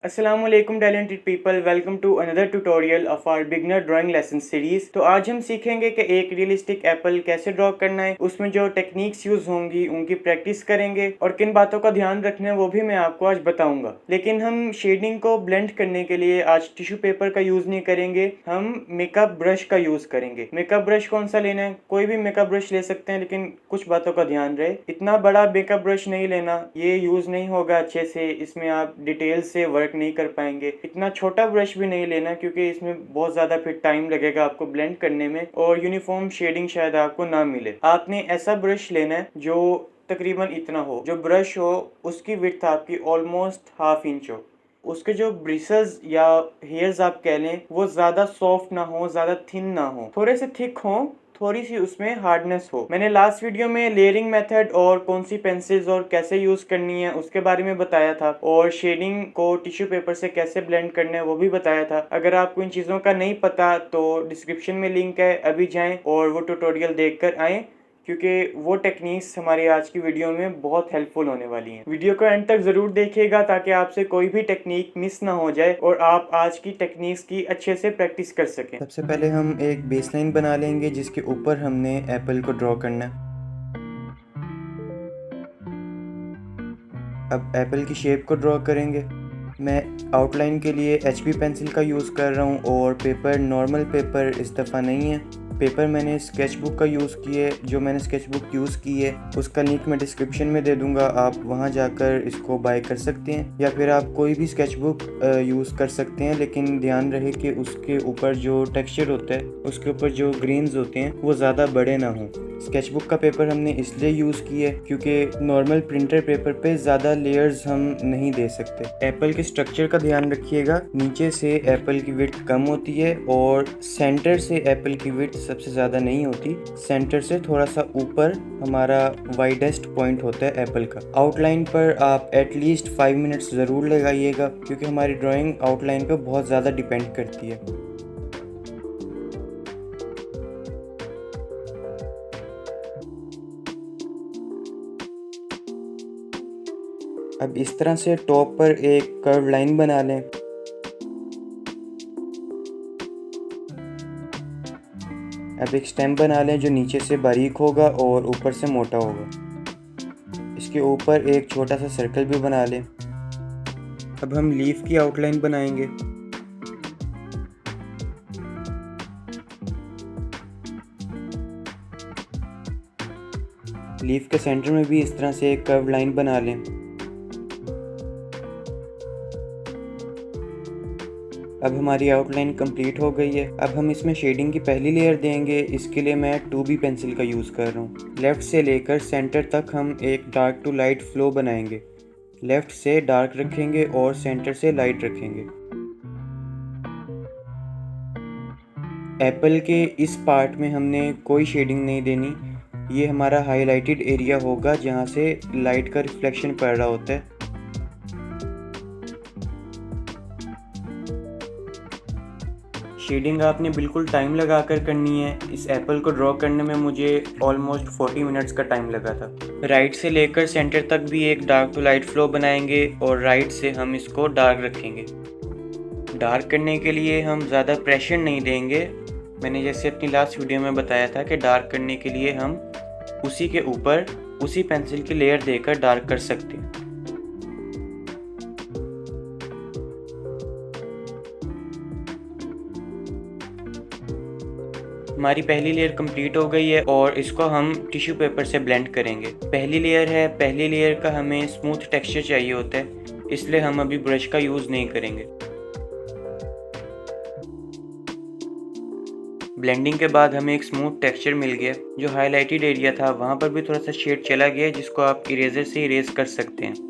Assalamualaikum talented people, welcome to another tutorial of our beginner drawing lesson series। तो आज हम सीखेंगे कि एक रियलिस्टिक एप्पल कैसे ड्रॉ करना है, उसमें जो टेक्निक्स यूज होंगी उनकी प्रैक्टिस करेंगे और किन बातों का ध्यान रखना है वो भी मैं आपको आज बताऊंगा। लेकिन हम शेडिंग को ब्लेंड करने के लिए आज टिश्यू पेपर का यूज नहीं करेंगे, हम मेकअप ब्रश का यूज करेंगे। मेकअप ब्रश कौन सा लेना है? कोई भी मेकअप ब्रश ले सकते हैं, लेकिन कुछ बातों का ध्यान रहे, इतना बड़ा मेकअप ब्रश नहीं लेना, ये यूज नहीं होगा अच्छे से, इसमें आप डिटेल से वर्क नहीं कर पाएंगे। इतना छोटा ब्रश भी नहीं लेना क्योंकि इसमें बहुत ज्यादा फिर टाइम लगेगा आपको ब्लेंड करने में और यूनिफॉर्म शेडिंग शायद आपको ना मिले। आपने ऐसा ब्रश लेना है जो तकरीबन इतना हो, जो ब्रश हो उसकी विड्थ आपकी ऑलमोस्ट ½ इंच हो, उसके जो ब्रिसल्स या हेयर्स आप कह लें वो ज्यादा सॉफ्ट ना हो, ज्यादा थिन ना हो, थोड़े से थिक हो, थोड़ी सी उसमें हार्डनेस हो। मैंने लास्ट वीडियो में लेयरिंग मेथड और कौन सी पेंसिल्स और कैसे यूज करनी है उसके बारे में बताया था और शेडिंग को टिश्यू पेपर से कैसे ब्लेंड करना है वो भी बताया था। अगर आपको इन चीजों का नहीं पता तो डिस्क्रिप्शन में लिंक है, अभी जाएं और वो ट्यूटोरियल देखकर आएं क्योंकि वो टेक्निक्स हमारी आज की वीडियो में बहुत हेल्पफुल होने वाली हैं। वीडियो को एंड तक ज़रूर देखिएगा ताकि आपसे कोई भी टेक्निक मिस ना हो जाए और आप आज की टेक्निक्स की अच्छे से प्रैक्टिस कर सकें। सबसे पहले हम एक बेसलाइन बना लेंगे जिसके ऊपर हमने एप्पल को ड्रॉ करना है। अब एप्पल की शेप को ड्रॉ करेंगे। मैं आउटलाइन के लिए HB पेंसिल का यूज़ कर रहा हूँ और पेपर नॉर्मल पेपर इस दफ़ा नहीं है। पेपर मैंने स्केचबुक का यूज़ किए, जो मैंने स्केचबुक यूज़ की है उसका लिंक मैं डिस्क्रिप्शन में दे दूँगा, आप वहाँ जाकर इसको बाय कर सकते हैं या फिर आप कोई भी स्केचबुक यूज़ कर सकते हैं। लेकिन ध्यान रहे कि उसके ऊपर जो टेक्सचर होता है, उसके ऊपर जो ग्रेन्स होते हैं वो ज़्यादा बड़े ना हों। स्केचबुक का पेपर हमने इसलिए यूज़ किया क्योंकि नॉर्मल प्रिंटर पेपर पे ज़्यादा लेयर्स हम नहीं दे सकते। एप्पल के स्ट्रक्चर का ध्यान रखिएगा, नीचे से एप्पल की विड्थ कम होती है और सेंटर से एप्पल की विड्थ सबसे ज़्यादा नहीं होती। सेंटर से थोड़ा सा ऊपर हमारा वाइडेस्ट पॉइंट होता है एप्पल का। आउटलाइन पर आप एटलीस्ट 5 मिनट्स ज़रूर लगाइएगा क्योंकि हमारी ड्राइंग आउटलाइन पर बहुत ज़्यादा डिपेंड करती है। अब इस तरह से टॉप पर एक कर्व लाइन बना लें। अब एक स्टेम बना लें जो नीचे से बारीक होगा और ऊपर से मोटा होगा। इसके ऊपर एक छोटा सा सर्कल भी बना लें। अब हम लीफ की आउटलाइन बनाएंगे। लीफ के सेंटर में भी इस तरह से एक कर्व लाइन बना लें। अब हमारी आउटलाइन कंप्लीट हो गई है। अब हम इसमें शेडिंग की पहली लेयर देंगे। इसके लिए मैं 2B पेंसिल का यूज़ कर रहा हूँ। लेफ़्ट से लेकर सेंटर तक हम एक डार्क टू लाइट फ्लो बनाएंगे। लेफ़्ट से डार्क रखेंगे और सेंटर से लाइट रखेंगे। एप्पल के इस पार्ट में हमने कोई शेडिंग नहीं देनी, ये हमारा हाईलाइटेड एरिया होगा जहाँ से लाइट का रिफ्लेक्शन पड़ रहा होता है। शेडिंग आपने बिल्कुल टाइम लगा कर करनी है। इस एप्पल को ड्रॉ करने में मुझे ऑलमोस्ट 40 मिनट्स का टाइम लगा था। राइट से लेकर सेंटर तक भी एक डार्क टू लाइट फ्लो बनाएंगे और राइट से हम इसको डार्क रखेंगे। डार्क करने के लिए हम ज़्यादा प्रेशर नहीं देंगे। मैंने जैसे अपनी लास्ट वीडियो में बताया था कि डार्क करने के लिए हम उसी के ऊपर उसी पेंसिल की लेयर देकर डार्क कर सकते हैं। हमारी पहली लेयर कंप्लीट हो गई है और इसको हम टिश्यू पेपर से ब्लेंड करेंगे। पहली लेयर है, पहली लेयर का हमें स्मूथ टेक्सचर चाहिए होता है, इसलिए हम अभी ब्रश का यूज़ नहीं करेंगे। ब्लेंडिंग के बाद हमें एक स्मूथ टेक्सचर मिल गया। जो हाईलाइटेड एरिया था वहाँ पर भी थोड़ा सा शेड चला गया जिसको आप इरेजर से इरेज कर सकते हैं।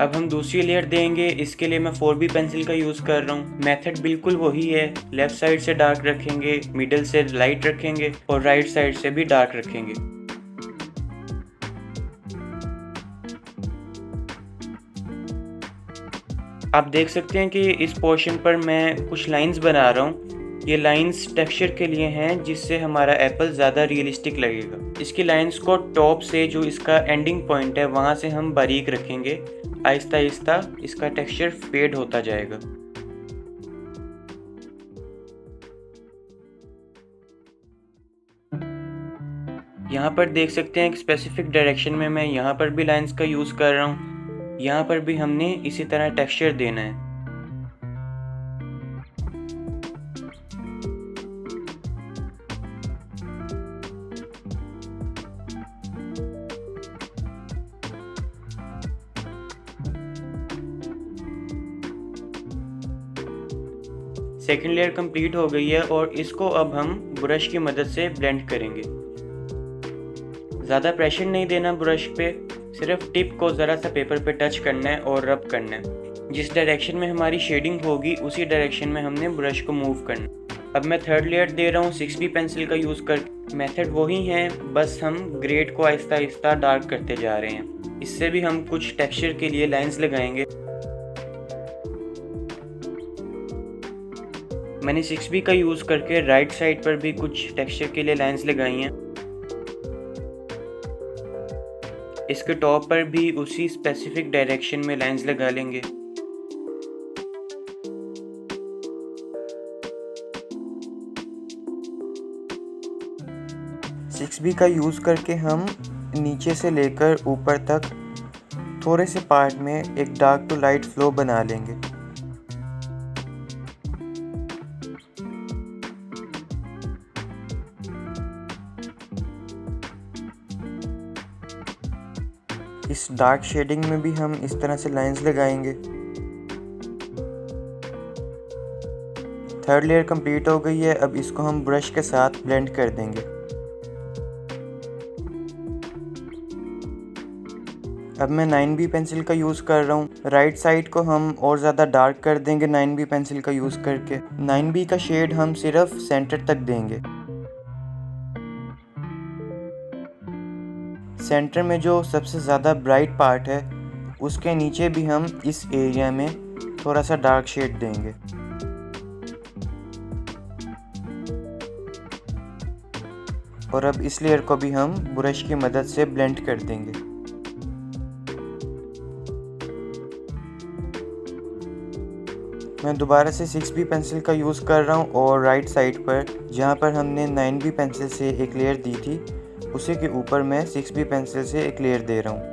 अब हम दूसरी लेयर देंगे। इसके लिए मैं 4B पेंसिल का यूज़ कर रहा हूँ। मेथड बिल्कुल वही है, लेफ़्ट साइड से डार्क रखेंगे, मिडल से लाइट रखेंगे और राइट साइड से भी डार्क रखेंगे। आप देख सकते हैं कि इस पोर्शन पर मैं कुछ लाइंस बना रहा हूँ। ये लाइंस टेक्सचर के लिए हैं जिससे हमारा एप्पल ज़्यादा रियलिस्टिक लगेगा। इसकी लाइंस को टॉप से जो इसका एंडिंग पॉइंट है वहाँ से हम बारीक रखेंगे। आहिस्ता आहिस्ता इसका टेक्सचर फेड होता जाएगा। यहाँ पर देख सकते हैं एक स्पेसिफिक डायरेक्शन में मैं यहाँ पर भी लाइंस का यूज़ कर रहा हूँ। यहाँ पर भी हमने इसी तरह टेक्सचर देना है। सेकेंड लेयर कंप्लीट हो गई है और इसको अब हम ब्रश की मदद से ब्लेंड करेंगे। ज़्यादा प्रेशर नहीं देना ब्रश पे, सिर्फ टिप को ज़रा सा पेपर पे टच करना है और रब करना है। जिस डायरेक्शन में हमारी शेडिंग होगी उसी डायरेक्शन में हमने ब्रश को मूव करना है। अब मैं थर्ड लेयर दे रहा हूँ 6B पेंसिल का यूज़ कर। मेथड वही है, बस हम ग्रेड को आहिस्ता आहिस्ता डार्क करते जा रहे हैं। इससे भी हम कुछ टेक्सचर के लिए लाइंस लगाएंगे। मैंने 6B का यूज़ करके राइट साइड पर भी कुछ टेक्सचर के लिए लाइंस लगाई हैं। इसके टॉप पर भी उसी स्पेसिफिक डायरेक्शन में लाइंस लगा लेंगे। सिक्स बी का यूज़ करके हम नीचे से लेकर ऊपर तक थोड़े से पार्ट में एक डार्क टू लाइट फ्लो बना लेंगे। इस डार्क शेडिंग में भी हम इस तरह से लाइंस लगाएंगे। थर्ड लेयर कंप्लीट हो गई है। अब इसको हम ब्रश के साथ ब्लेंड कर देंगे। अब मैं 9B पेंसिल का यूज़ कर रहा हूँ। राइट साइड को हम और ज़्यादा डार्क कर देंगे 9B पेंसिल का यूज़ करके। 9B का शेड हम सिर्फ सेंटर तक देंगे। सेंटर में जो सबसे ज़्यादा ब्राइट पार्ट है उसके नीचे भी हम इस एरिया में थोड़ा सा डार्क शेड देंगे। और अब इस लेयर को भी हम ब्रश की मदद से ब्लेंड कर देंगे। मैं दोबारा से 6B पेंसिल का यूज़ कर रहा हूँ और राइट साइड पर जहाँ पर हमने 9B पेंसिल से एक लेयर दी थी उसी के ऊपर मैं 6B पेंसिल से एक लेयर दे रहा हूँ।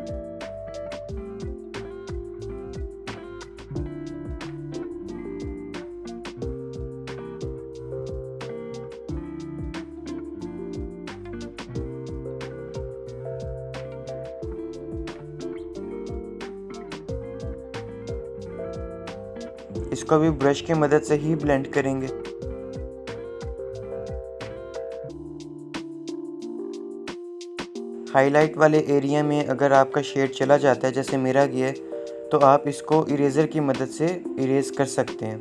इसको भी ब्रश की मदद से ही ब्लेंड करेंगे। हाईलाइट वाले एरिया में अगर आपका शेड चला जाता है जैसे मेरा गया है तो आप इसको इरेज़र की मदद से इरेज कर सकते हैं।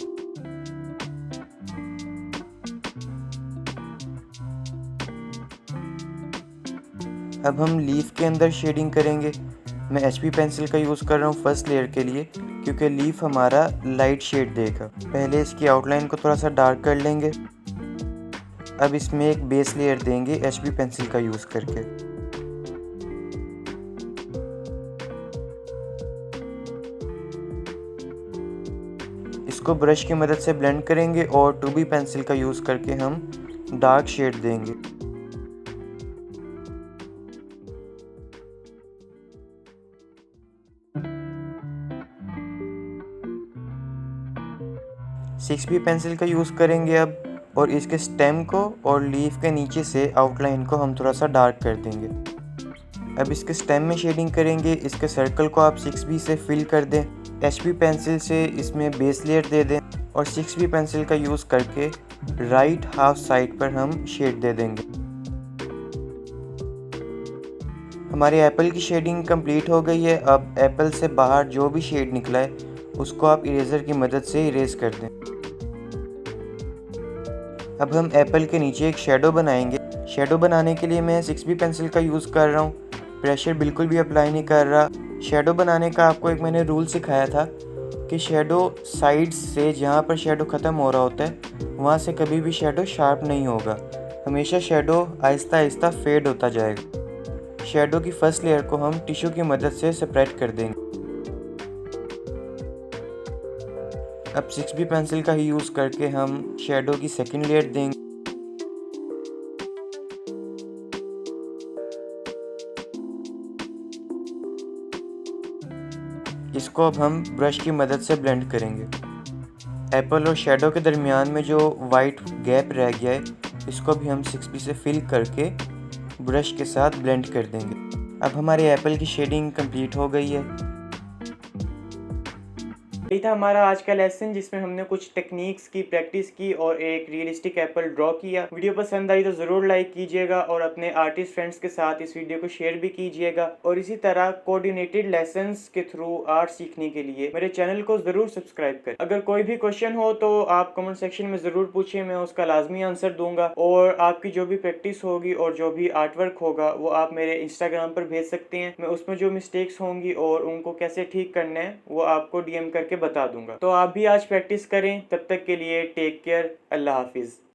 अब हम लीफ के अंदर शेडिंग करेंगे। मैं HB पेंसिल का यूज़ कर रहा हूँ फर्स्ट लेयर के लिए क्योंकि लीफ हमारा लाइट शेड देगा। पहले इसकी आउटलाइन को थोड़ा सा डार्क कर लेंगे। अब इसमें एक बेस लेयर देंगे HB पेंसिल का यूज़ करके। इसको ब्रश की मदद से ब्लेंड करेंगे और 2B पेंसिल का यूज़ करके हम डार्क शेड देंगे। सिक्स बी पेंसिल का यूज़ करेंगे अब और इसके स्टेम को और लीफ के नीचे से आउटलाइन को हम थोड़ा सा डार्क कर देंगे। अब इसके स्टेम में शेडिंग करेंगे। इसके सर्कल को आप 6B से फिल कर दें। HB पेंसिल से इसमें बेस लेयर दे दें और 6B पेंसिल का यूज़ करके राइट हाफ साइड पर हम शेड दे देंगे। हमारे एप्पल की शेडिंग कंप्लीट हो गई है। अब एप्पल से बाहर जो भी शेड निकला है उसको आप इरेज़र की मदद से इरेज कर दें। अब हम एप्पल के नीचे एक शेडो बनाएंगे। शेडो बनाने के लिए मैं 6B पेंसिल का यूज़ कर रहा हूँ। प्रेशर बिल्कुल भी अप्लाई नहीं कर रहा। शेडो बनाने का आपको एक मैंने रूल सिखाया था कि शेडो साइड से जहाँ पर शेडो ख़त्म हो रहा होता है वहाँ से कभी भी शेडो शार्प नहीं होगा, हमेशा शेडो आहिस्ता आहिस्ता फेड होता जाएगा। शेडो की फर्स्ट लेयर को हम टिश्यू की मदद से सेपरेट कर देंगे। अब 6B पेंसिल का ही यूज़ करके हम शेडो की सेकंड लेयर देंगे। इसको अब हम ब्रश की मदद से ब्लेंड करेंगे। एप्पल और शेडो के दरमियान में जो वाइट गैप रह गया है इसको भी हम 6B से फिल करके ब्रश के साथ ब्लेंड कर देंगे। अब हमारे एप्पल की शेडिंग कंप्लीट हो गई है। यही था हमारा आज का लेसन, जिसमें हमने कुछ टेक्निक्स की प्रैक्टिस की और एक रियलिस्टिक एप्पल ड्रॉ किया। वीडियो पसंद आई तो ज़रूर लाइक कीजिएगा और अपने आर्टिस्ट फ्रेंड्स के साथ इस वीडियो को शेयर भी कीजिएगा। और इसी तरह कोऑर्डिनेटेड लेसन्स के थ्रू आर्ट सीखने के लिए मेरे चैनल को ज़रूर सब्सक्राइब करें। अगर कोई भी क्वेश्चन हो तो आप कमेंट सेक्शन में ज़रूर पूछिए, मैं उसका लाजमी आंसर दूंगा। और आपकी जो भी प्रैक्टिस होगी और जो भी आर्ट वर्क होगा वो आप मेरे इंस्टाग्राम पर भेज सकते हैं। मैं उसमें जो मिस्टेक्स होंगी और उनको कैसे ठीक करना है वो आपको DM करके बता दूंगा। तो आप भी आज प्रैक्टिस करें। तब तक के लिए टेक केयर। अल्लाह हाफिज।